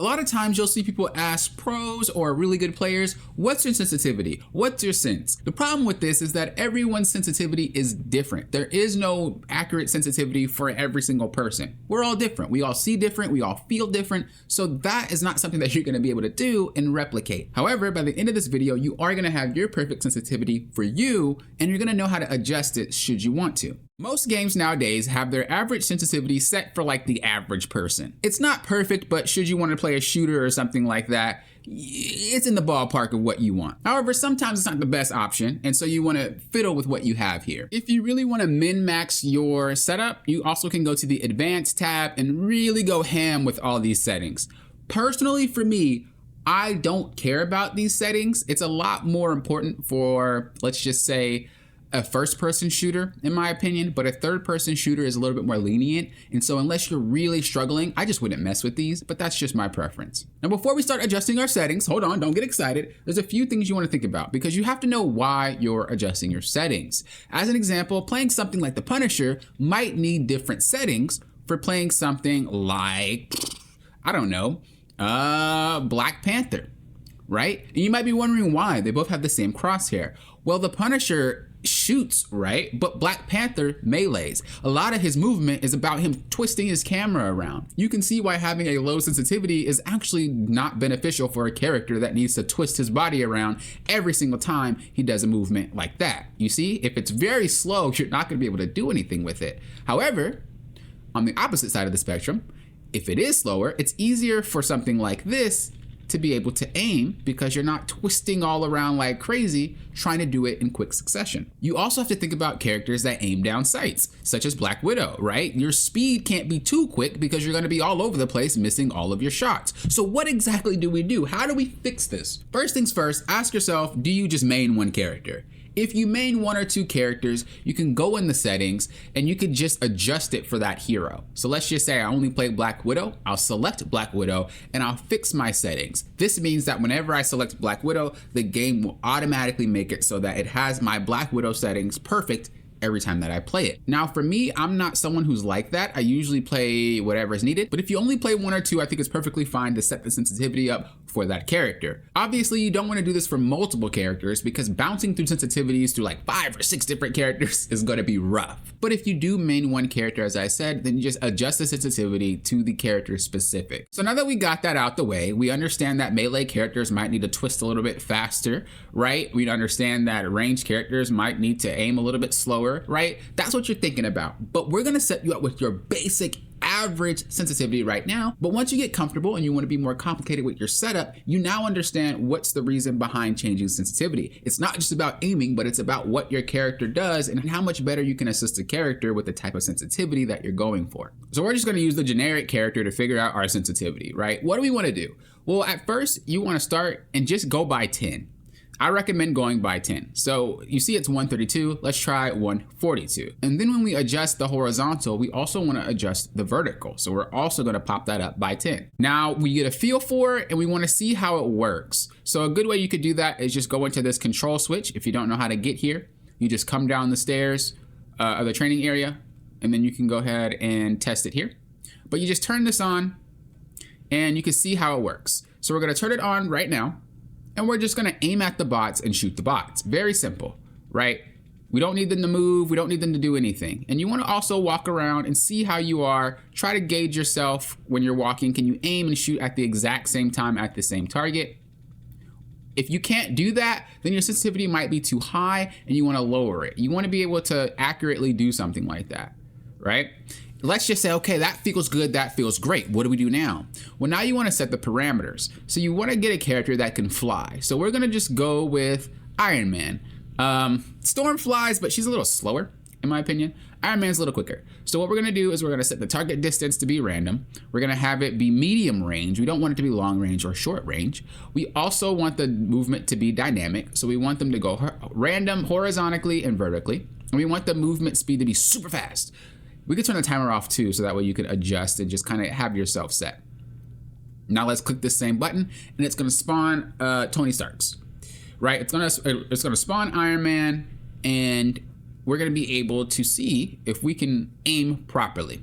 A lot of times you'll see people ask pros or really good players, what's your sensitivity? What's your sense? The problem with this is that everyone's sensitivity is different. There is no accurate sensitivity for every single person. We're all different. We all see different. We all feel different. So that is not something that you're going to be able to do and replicate. However, by the end of this video, you are going to have your perfect sensitivity for you, and you're going to know how to adjust it should you want to. Most games nowadays have their average sensitivity set for like the average person. It's not perfect, but should you want to play a shooter or something like that, it's in the ballpark of what you want. However, sometimes it's not the best option, and so you want to fiddle with what you have here. If you really want to min-max your setup, you also can go to the Advanced tab and really go ham with all these settings. Personally, for me, I don't care about these settings. It's a lot more important for, let's just say, a first-person shooter, in my opinion, but a third-person shooter is a little bit more lenient, and so unless you're really struggling, I just wouldn't mess with these, but that's just my preference. Now, before we start adjusting our settings, hold on, don't get excited. There's a few things you want to think about because you have to know why you're adjusting your settings. As an example, playing something like the Punisher might need different settings for playing something like, I don't know, Black Panther, right? And you might be wondering why. They both have the same crosshair. Well, the Punisher shoots, right? But Black Panther melees. A lot of his movement is about him twisting his camera around. You can see why having a low sensitivity is actually not beneficial for a character that needs to twist his body around every single time he does a movement like that. You see, if it's very slow, you're not going to be able to do anything with it. However, on the opposite side of the spectrum, if it is slower, it's easier for something like this to be able to aim because you're not twisting all around like crazy trying to do it in quick succession. You also have to think about characters that aim down sights, such as Black Widow, right? Your speed can't be too quick because you're going to be all over the place missing all of your shots. So what exactly do we do? How do we fix this? First things first, ask yourself, do you just main one character? If you main one or two characters, you can go in the settings and you can just adjust it for that hero. So let's just say I only play Black Widow. I'll select Black Widow and I'll fix my settings. This means that whenever I select Black Widow, the game will automatically make it so that it has my Black Widow settings perfect every time that I play it. Now for me, I'm not someone who's like that. I usually play whatever is needed, but if you only play one or two, I think it's perfectly fine to set the sensitivity up for that character. Obviously, you don't want to do this for multiple characters because bouncing through sensitivities through like 5 or 6 different characters is going to be rough. But if you do main one character, as I said, then you just adjust the sensitivity to the character specific. So now that we got that out the way, we understand that melee characters might need to twist a little bit faster, right? We understand that ranged characters might need to aim a little bit slower, right? That's what you're thinking about. But we're going to set you up with your basic average sensitivity right now. But once you get comfortable and you want to be more complicated with your setup, you now understand what's the reason behind changing sensitivity. It's not just about aiming, but it's about what your character does and how much better you can assist a character with the type of sensitivity that you're going for. So we're just going to use the generic character to figure out our sensitivity, right? What do we want to do? Well, at first you want to start and just go by 10. I recommend going by 10. So you see it's 132, let's try 142. And then when we adjust the horizontal, we also want to adjust the vertical. So we're also going to pop that up by 10. Now we get a feel for it and we want to see how it works. So a good way you could do that is just go into this control switch. If you don't know how to get here, you just come down the stairs of the training area and then you can go ahead and test it here. But you just turn this on and you can see how it works. So we're going to turn it on right now. And we're just going to aim at the bots and shoot the bots. Very simple, right? We don't need them to move. We don't need them to do anything. And you want to also walk around and see how you are. Try to gauge yourself when you're walking. Can you aim and shoot at the exact same time at the same target? If you can't do that, then your sensitivity might be too high and you want to lower it. You want to be able to accurately do something like that, right? Let's just say, okay, that feels good, that feels great. What do we do now? Well, now you want to set the parameters. So you want to get a character that can fly. So we're going to just go with Iron Man. Storm flies, but she's a little slower, in my opinion. Iron Man's a little quicker. So what we're going to do is we're going to set the target distance to be random. We're going to have it be medium range. We don't want it to be long range or short range. We also want the movement to be dynamic. So we want them to go random horizontally and vertically. And we want the movement speed to be super fast. We could turn the timer off too, so that way you could adjust and just kind of have yourself set. Now let's click this same button and it's going to spawn Tony Stark's, right? It's going to spawn Iron Man and we're going to be able to see if we can aim properly.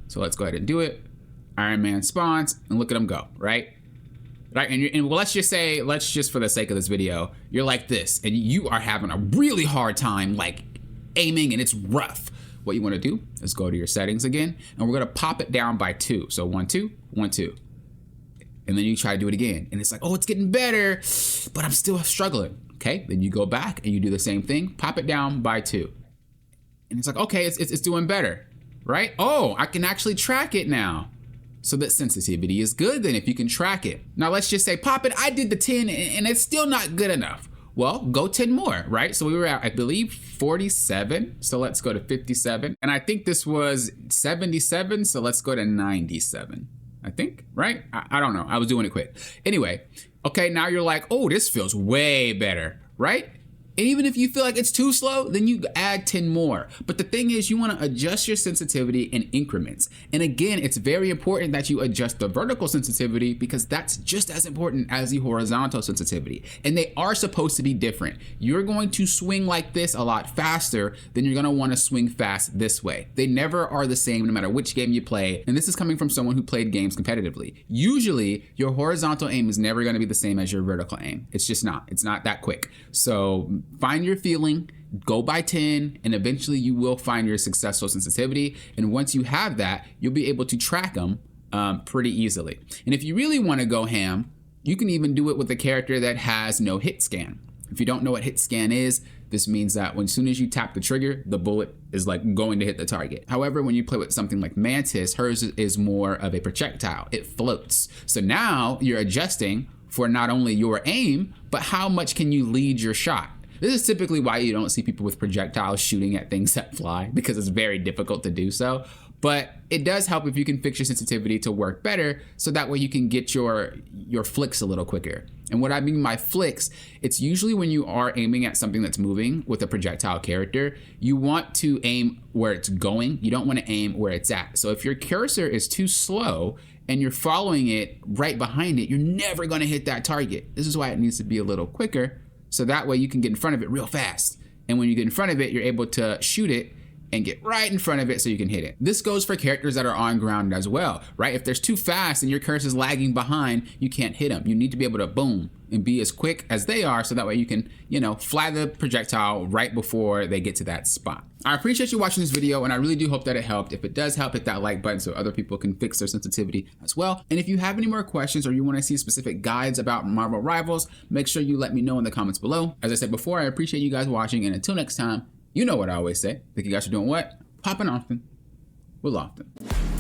So let's go ahead and do it. Iron Man spawns, and look at him go, right? Right, and well, let's just for the sake of this video, you're like this, and you are having a really hard time, like, aiming, and it's rough. What you want to do is go to your settings again, and we're going to pop it down by 2. So 1, 2, 1, 2. And then you try to do it again, and it's like, oh, it's getting better, but I'm still struggling. Okay, then you go back, and you do the same thing, pop it down by 2. And it's like, okay, it's doing better, right? Oh, I can actually track it now. So that sensitivity is good then if you can track it. Now let's just say, pop it, I did the 10 and it's still not good enough. Well, go 10 more, right? So we were at, I believe, 47. So let's go to 57. And I think this was 77. So let's go to 97, I think, right? I don't know. I was doing it quick. Anyway, okay, now you're like, oh, this feels way better, right? And even if you feel like it's too slow, then you add 10 more. But the thing is, you want to adjust your sensitivity in increments. And again, it's very important that you adjust the vertical sensitivity because that's just as important as the horizontal sensitivity. And they are supposed to be different. You're going to swing like this a lot faster than you're going to want to swing fast this way. They never are the same no matter which game you play. And this is coming from someone who played games competitively. Usually, your horizontal aim is never going to be the same as your vertical aim. It's just not. It's not that quick. So find your feeling, go by 10, and eventually you will find your successful sensitivity. And once you have that, you'll be able to track them pretty easily. And if you really want to go ham, you can even do it with a character that has no hit scan. If you don't know what hit scan is, this means that as soon as you tap the trigger, the bullet is like going to hit the target. However, when you play with something like Mantis, hers is more of a projectile. It floats. So now you're adjusting for not only your aim, but how much can you lead your shot. This is typically why you don't see people with projectiles shooting at things that fly, because it's very difficult to do so. But it does help if you can fix your sensitivity to work better, so that way you can get your flicks a little quicker. And what I mean by flicks, it's usually when you are aiming at something that's moving with a projectile character, you want to aim where it's going. You don't want to aim where it's at. So if your cursor is too slow and you're following it right behind it, you're never going to hit that target. This is why it needs to be a little quicker. So that way you can get in front of it real fast. And when you get in front of it, you're able to shoot it and get right in front of it so you can hit it. This goes for characters that are on ground as well, right? If there's too fast and your cursor is lagging behind, you can't hit them. You need to be able to boom and be as quick as they are, so that way you can, fly the projectile right before they get to that spot. I appreciate you watching this video, and I really do hope that it helped. If it does help, hit that like button so other people can fix their sensitivity as well. And if you have any more questions or you want to see specific guides about Marvel Rivals, make sure you let me know in the comments below. As I said before, I appreciate you guys watching, and until next time, you know what I always say. Think you guys are doing what? Popping often with Lofton.